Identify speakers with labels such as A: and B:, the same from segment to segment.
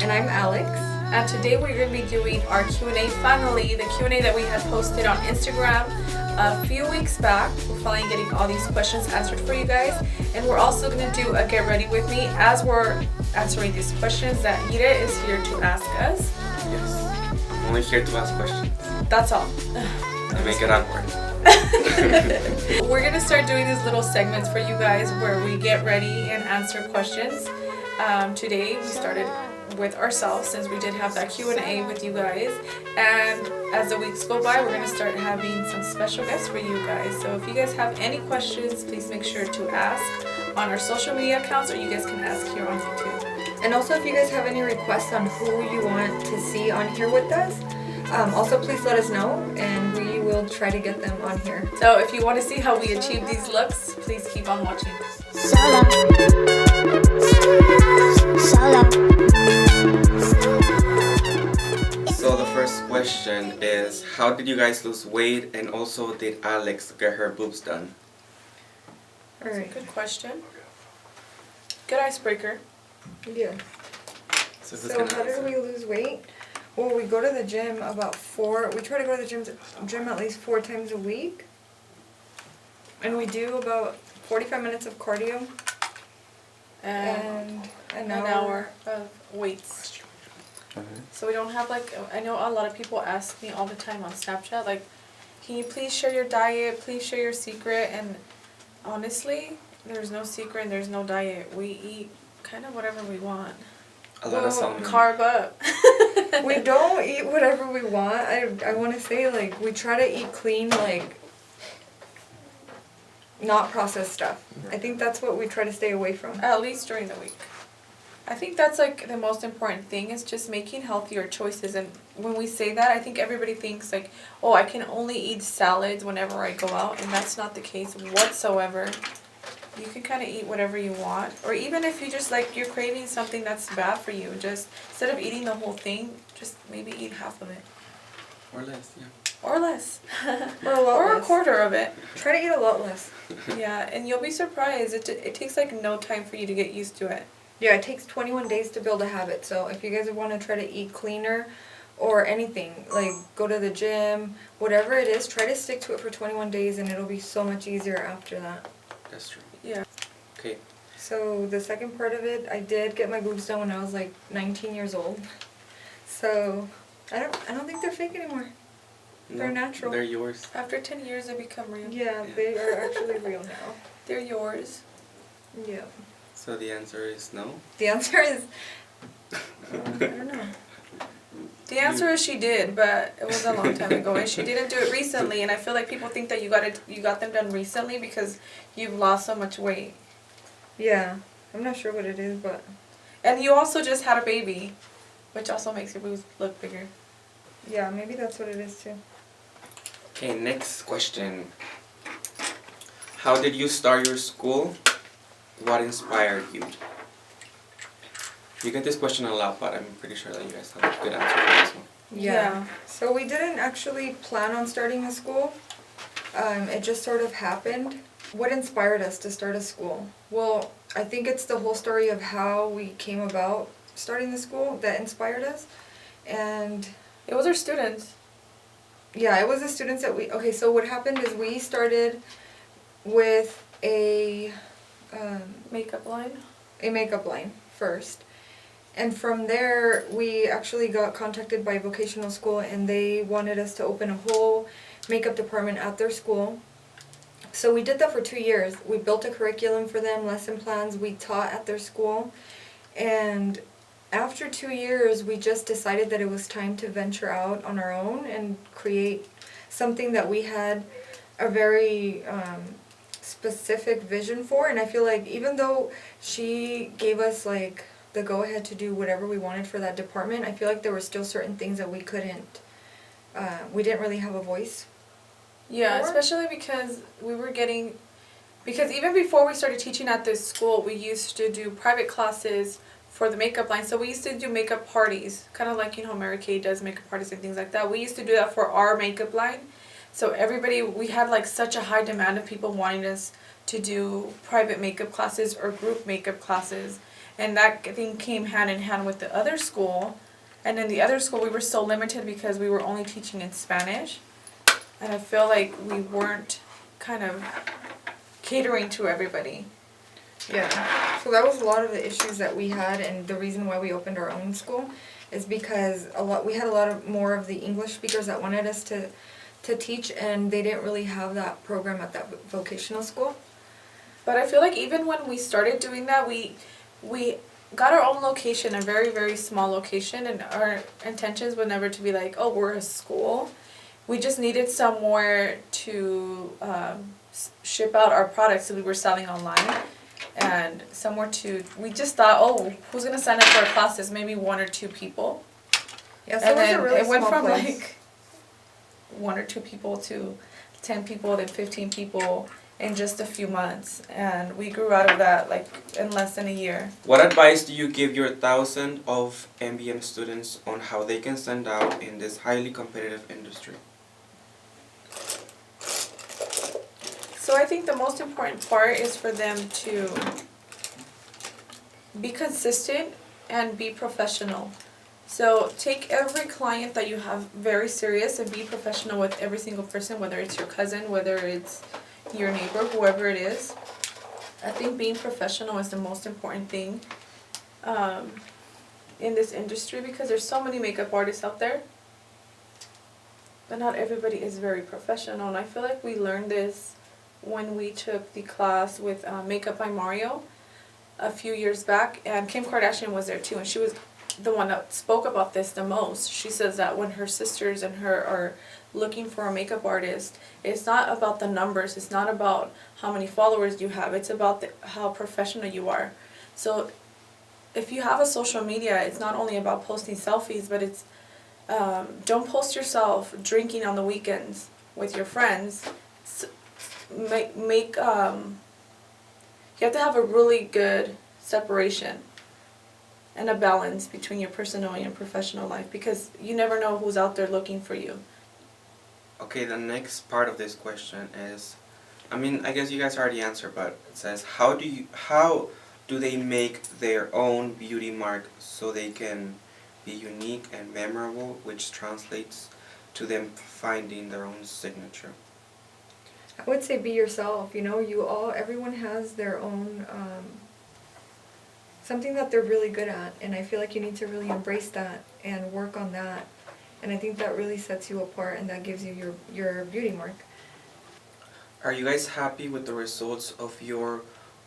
A: And I'm Alex.
B: And today we're going to be doing our Q&A finally, the Q&A that we had posted on Instagram a few weeks back. We're finally getting all these questions answered for you guys. And we're also going to do a get ready with me as we're answering these questions that Ida is here to ask us.
C: Yes, I'm only here to ask questions.
B: That's all.
C: And make it awkward.
B: We're going to start doing these little segments for you guys where we get ready and answer questions. Today we started with ourselves since we did have that Q&A with you guys, and as the weeks go by we're going to start having some special guests for you guys. So if you guys have any questions, please make sure to ask on our social media accounts, or you guys can ask here on YouTube.
A: And also if you guys have any requests on who you want to see on here with us, also please let us know and we will try to get them on here.
B: So if you want to see how we achieve these looks, please keep on watching.
D: Solo.
C: So the first question is, how did you guys lose weight, and also did Alex get her boobs done?
B: That's a good question. Good icebreaker.
A: Yeah. So how did we lose weight? Well, we go to the gym we try to go to the gym at least 4 times a week. And we do about 45 minutes of cardio. And an hour
B: of weights. So we don't have I know a lot of people ask me all the time on Snapchat, can you please share your diet, please share your secret, and honestly, there's no secret and there's no diet. We eat kind of whatever we want.
C: A lot of salmon.
B: Carb up.
A: We don't eat whatever we want. I want to say, we try to eat clean, not processed stuff. I think that's what we try to stay away from.
B: At least during the week. I think that's the most important thing, is just making healthier choices. And when we say that, I think everybody thinks oh, I can only eat salads whenever I go out, and that's not the case whatsoever. You can kind of eat whatever you want, or even if you just you're craving something that's bad for you, just instead of eating the whole thing, just maybe eat half of it.
C: Or less, yeah.
B: Or less.
A: Or
B: a quarter of it.
A: Try to eat a lot less.
B: Yeah, and you'll be surprised. It takes no time for you to get used to it.
A: Yeah, it takes 21 days to build a habit. So if you guys want to try to eat cleaner or anything, go to the gym, whatever it is, try to stick to it for 21 days and it'll be so much easier after that.
C: That's true.
B: Yeah.
C: Okay.
A: So the second part of it, I did get my boobs done when I was 19 years old. So I don't think they're fake anymore. They're natural.
C: They're yours.
B: After 10 years, they become real.
A: Yeah, they are actually real now.
B: They're yours.
A: Yeah.
C: So the answer is no?
A: The answer is, I don't know.
B: The answer is she did, but it was a long time ago, and she didn't do it recently. And I feel like people think that you got them done recently because you've lost so much weight.
A: Yeah, I'm not sure what it is, but.
B: And you also just had a baby, which also makes your boobs look bigger.
A: Yeah, maybe that's what it is too.
C: Okay, next question. How did you start your school? What inspired you? You get this question a lot, but I'm pretty sure that you guys have a good answer for this one.
A: Yeah. So we didn't actually plan on starting a school. It just sort of happened. What inspired us to start a school? Well, I think it's the whole story of how we came about starting the school that inspired us. And
B: it was our students.
A: Yeah, it was the students that okay, so what happened is we started with a
B: makeup line.
A: A makeup line first. And from there, we actually got contacted by vocational school and they wanted us to open a whole makeup department at their school. So we did that for 2 years. We built a curriculum for them, lesson plans, we taught at their school. And after 2 years, we just decided that it was time to venture out on our own and create something that we had a very specific vision for. And I feel like even though she gave us the go-ahead to do whatever we wanted for that department, I feel like there were still certain things that we couldn't, we didn't really have a voice.
B: Yeah, especially because because even before we started teaching at this school, we used to do private classes for the makeup line. So we used to do makeup parties, kind of like, Mary Kay does makeup parties and things like that. We used to do that for our makeup line. So everybody, we had like such a high demand of people wanting us to do private makeup classes or group makeup classes. and that thing came hand in hand with the other school. And in the other school, we were so limited because we were only teaching in Spanish, and I feel like we weren't kind of catering to everybody.
A: Yeah. So that was a lot of the issues that we had, and the reason why we opened our own school is because we had a lot of more of the English speakers that wanted us to teach, and they didn't really have that program at that vocational school.
B: But I feel like even when we started doing that, we got our own location, a very, very small location, and our intentions were never to be like, oh, we're a school. We just needed somewhere to ship out our products that we were selling online, and somewhere we just thought, oh, who's going to sign up for our classes? Maybe 1 or 2 people.
A: Yeah, so
B: And
A: it was
B: then
A: a really
B: it went
A: small
B: from
A: place.
B: like 1 or 2 people to 10 people, then 15 people in just a few months, and we grew out of that like in less than a year.
C: What advice do you give your thousands of MBM students on how they can stand out in this highly competitive industry?
B: So I think the most important part is for them to be consistent and be professional. So take every client that you have very serious and be professional with every single person, whether it's your cousin, whether it's your neighbor, whoever it is. I think being professional is the most important thing in this industry, because there's so many makeup artists out there, but not everybody is very professional. And I feel like we learned this when we took the class with Makeup by Mario a few years back, and Kim Kardashian was there too, and she was the one that spoke about this the most. She says that when her sisters and her are looking for a makeup artist, it's not about the numbers, it's not about how many followers you have, it's about how professional you are. So if you have a social media, it's not only about posting selfies, but it's don't post yourself drinking on the weekends with your friends. You have to have a really good separation and a balance between your personal and your professional life, because you never know who's out there looking for you.
C: Okay, the next part of this question is, I guess you guys already answered, but it says, how do they make their own beauty mark so they can be unique and memorable, which translates to them finding their own signature?
A: I would say be yourself. Everyone has their own something that they're really good at, and I feel like you need to really embrace that and work on that, and I think that really sets you apart, and that gives you your beauty mark.
C: Are you guys happy with the results of your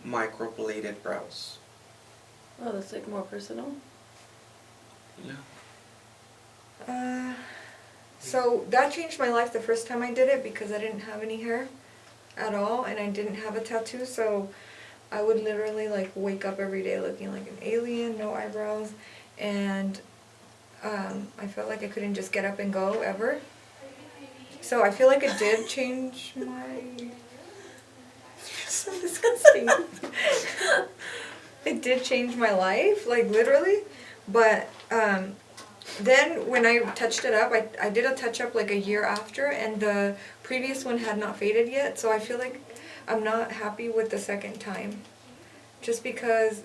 C: microbladed brows?
B: Oh, that's like more personal.
C: Yeah.
A: So that changed my life the first time I did it, because I didn't have any hair at all, and I didn't have a tattoo, so I would literally wake up every day looking like an alien, no eyebrows, and I felt like I couldn't just get up and go ever. So I feel like it did change my... so disgusting. It did change my life, literally, but then when I touched it up, I did a touch-up a year after, and the previous one had not faded yet, so I feel like I'm not happy with the second time. Just because,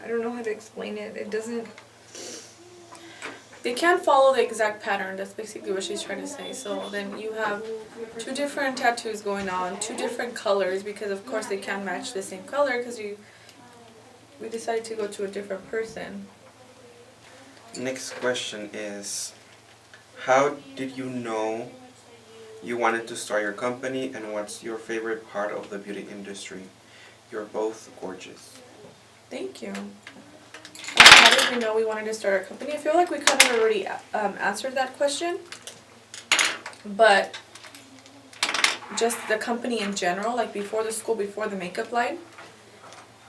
A: I don't know how to explain it. It doesn't...
B: They can't follow the exact pattern. That's basically what she's trying to say. So then you have 2 different tattoos going on, 2 different colors, because of course they can't match the same color, because we decided to go to a different person.
C: Next question is, how did you know you wanted to start your company, and what's your favorite part of the beauty industry? You're both gorgeous.
B: Thank you. How did we know we wanted to start our company? I feel like we kind of already answered that question, but just the company in general, before the school, before the makeup line,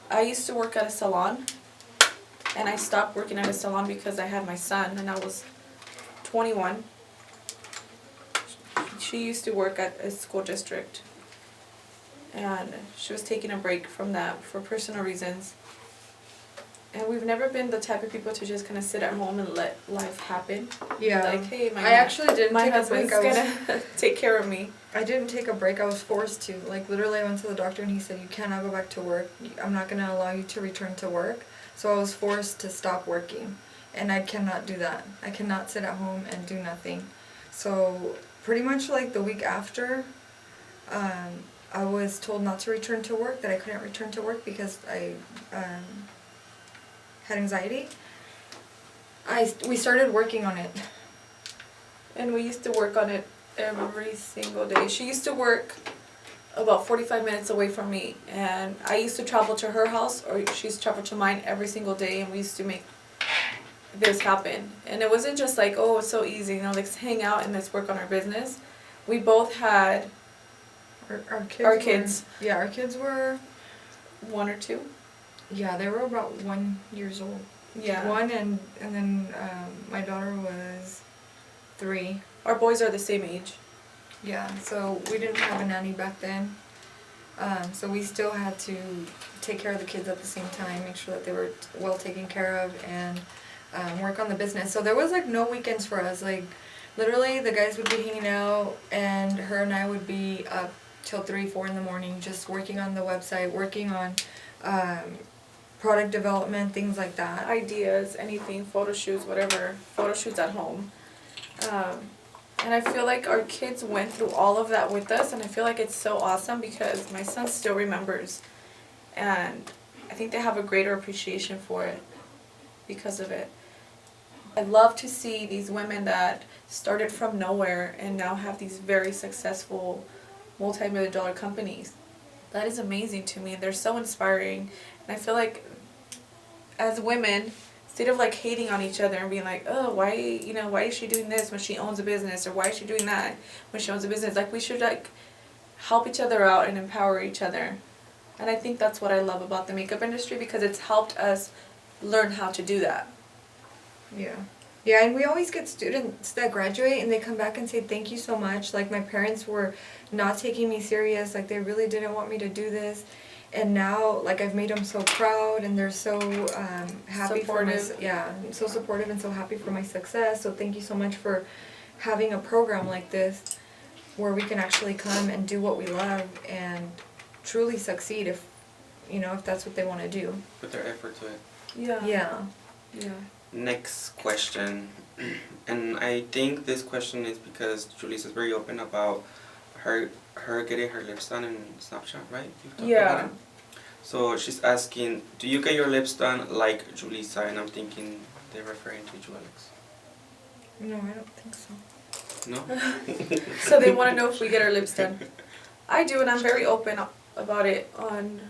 B: I used to work at a salon, and I stopped working at a salon because I had my son, and I was 21. She used to work at a school district, and she was taking a break from that for personal reasons. And we've never been the type of people to just kind of sit at home and let life happen.
A: Yeah.
B: Hey,
A: I actually didn't
B: my
A: take a
B: husband's
A: break.
B: gonna take care of me.
A: I didn't take a break. I was forced to. Literally, I went to the doctor and he said, you cannot go back to work. I'm not going to allow you to return to work So I was forced to stop working, and I cannot do that. I cannot sit at home and do nothing. So pretty much like the week after, I was told not to return to work, that I couldn't return to work because I had anxiety. We started working on it.
B: And we used to work on it every single day. She used to work about 45 minutes away from me, and I used to travel to her house, or she used to travel to mine every single day, and we used to make this happen. And it wasn't just like, oh, it's so easy, you know, let's hang out and let's work on our business. We both had
A: Our kids. Yeah, our kids were.
B: 1 or 2.
A: Yeah, they were about 1 years old.
B: Yeah.
A: 1 and then my daughter was 3.
B: Our boys are the same age.
A: Yeah, so we didn't have a nanny back then. So we still had to take care of the kids at the same time, make sure that they were well taken care of, and work on the business. So there was like no weekends for us. Like literally the guys would be hanging out and her and I would be up till 3, 4 in the morning just working on the website, working on product development, things like that.
B: Ideas, anything, photo shoots, whatever, photo shoots at home. And I feel like our kids went through all of that with us, and I feel like it's so awesome because my son still remembers, and I think they have a greater appreciation for it because of it. I love to see these women that started from nowhere and now have these very successful multi-million-dollar companies. That is amazing to me, and they're so inspiring. And I feel like as women, instead of like hating on each other and being like, oh, why is she doing this when she owns a business, or why is she doing that when she owns a business? Like, we should like help each other out and empower each other. And I think that's what I love about the makeup industry, because it's helped us learn how to do that.
A: Yeah. Yeah, and we always get students that graduate and they come back and say thank you so much. Like, my parents were not taking me serious, like they really didn't want me to do this. And now, like, I've made them so proud, and they're so happy
B: Supportive.
A: so supportive and so happy for my success. So thank you so much for having a program like this where we can actually come and do what we love and truly succeed if that's what they want to do.
C: Put their effort to it.
B: Yeah.
A: Yeah.
C: Next question, and I think this question is because Julissa is very open about her getting her lips done in Snapchat, right? You've talked about it. So she's asking, do you get your lips done like Julissa? And I'm thinking they're referring to you, Alex.
A: No, I don't think so.
C: No?
B: So they want to know if we get our lips done. I do, and I'm very open about it on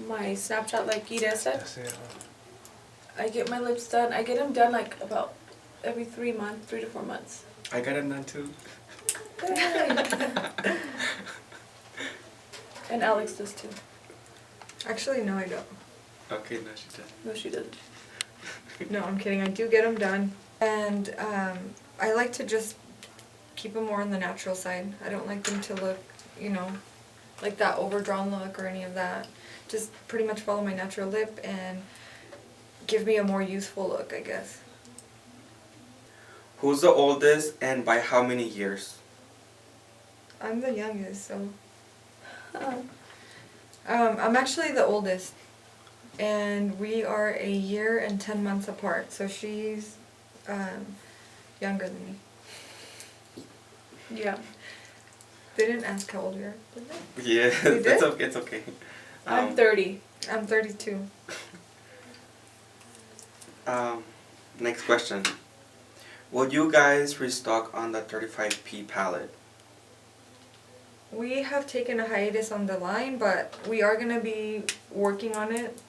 B: my Snapchat, like Gita said. I get my lips done. I get them done like about every 3 to 4 months.
C: I got them done too.
B: And Alex does too.
A: Actually, no, I don't.
C: Okay, no, she did.
B: No, she doesn't.
A: No, I'm kidding. I do get them done. And I like to just keep them more on the natural side. I don't like them to look, like that overdrawn look or any of that. Just pretty much follow my natural lip and give me a more youthful look, I guess.
C: Who's the oldest and by how many years?
A: I'm the youngest, so... I'm actually the oldest. And we are a year and 10 months apart, so she's younger than me.
B: Yeah.
A: They didn't ask how old we are, did they?
C: Yeah,
A: They did?
C: it's okay.
B: I'm 30.
A: I'm 32.
C: Next question. Will you guys restock on the 35p palette?
A: We have taken a hiatus on the line, but we are going to be working on it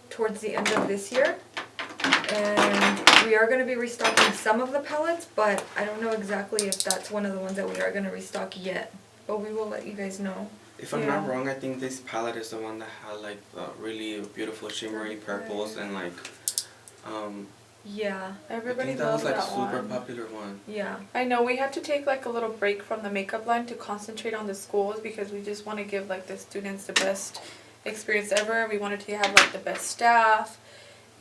A: towards the end of this year. And we are going to be restocking some of the palettes, but I don't know exactly if that's one of the ones that we are going to restock yet. But we will let you guys know.
C: If I'm not wrong, I think this palette is the one that had like really beautiful shimmery purples and like
A: yeah,
B: Everybody
C: I think that was
B: loves
C: like
B: that
C: super
B: one.
C: popular one.
A: Yeah.
B: I know we had to take like a little break from the makeup line to concentrate on the schools, because we just want to give like the students the best experience ever. We wanted to have like the best staff.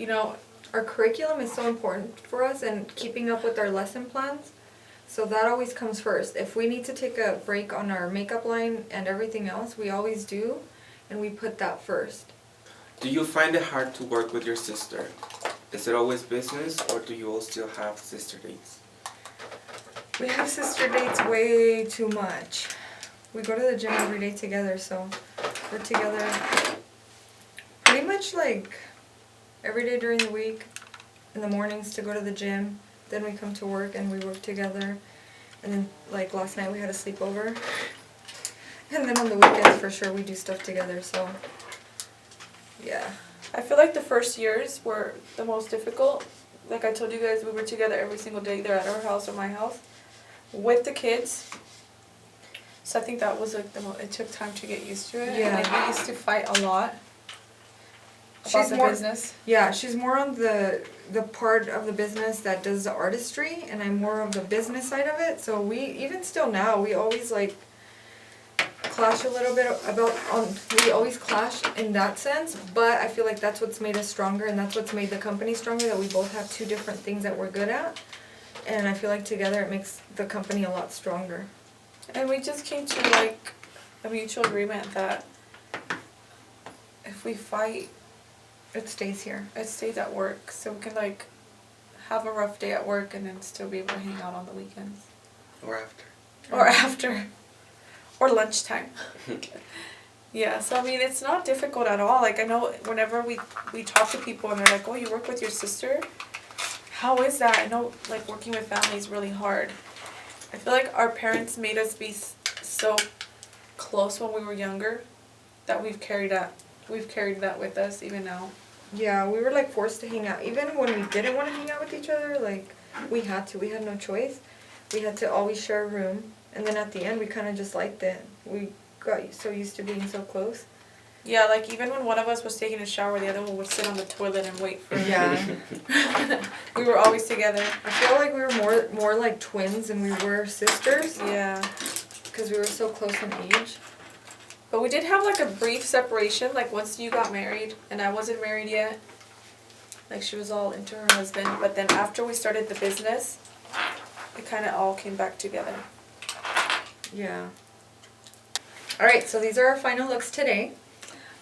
A: Our curriculum is so important for us, and keeping up with our lesson plans. So that always comes first. If we need to take a break on our makeup line and everything else, we always do, and we put that first.
C: Do you find it hard to work with your sister? Is it always business, or do you all still have sister dates?
A: We have sister dates way too much. We go to the gym every day together, so we're together pretty much like every day during the week. In the mornings to go to the gym, then we come to work and we work together. And then like last night we had a sleepover. And then on the weekends for sure we do stuff together, so yeah.
B: I feel like the first years were the most difficult. Like I told you guys, we were together every single day, either at our house or my house, with the kids. So I think that was like it took time to get used to it.
A: Yeah.
B: Like we used to fight a lot about
A: She's
B: the
A: more-
B: business.
A: Yeah, she's more on the part of the business that does the artistry, and I'm more of the business side of it. So we, even still now, we always like clash a little bit we always clash in that sense, but I feel like that's what's made us stronger, and that's what's made the company stronger, that we both have two different things that we're good at. And I feel like together it makes the company a lot stronger.
B: And we just came to like a mutual agreement that if we fight,
A: It stays here.
B: it stays at work, so we can like have a rough day at work and then still be able to hang out on the weekends.
C: Or after?
B: Or after. Or lunchtime. Yeah, so I mean, it's not difficult at all. Like I know whenever we talk to people and they're like, oh, you work with your sister? How is that? I know like working with family is really hard. I feel like our parents made us be so close when we were younger that we've carried that with us even now.
A: Yeah, we were like forced to hang out. Even when we didn't want to hang out with each other, like we had to. We had no choice. We had to always share a room. And then at the end, we kind of just liked it. We got so used to being so close.
B: Yeah, like even when one of us was taking a shower, the other one would sit on the toilet and wait for
A: Yeah.
B: We were always together.
A: I feel like we were more like twins than we were sisters,
B: Yeah.
A: because we were so close in age.
B: But we did have like a brief separation, like once you got married and I wasn't married yet. Like she was all into her husband, but then after we started the business, it kind of all came back together.
A: Yeah. Alright, so these are our final looks today.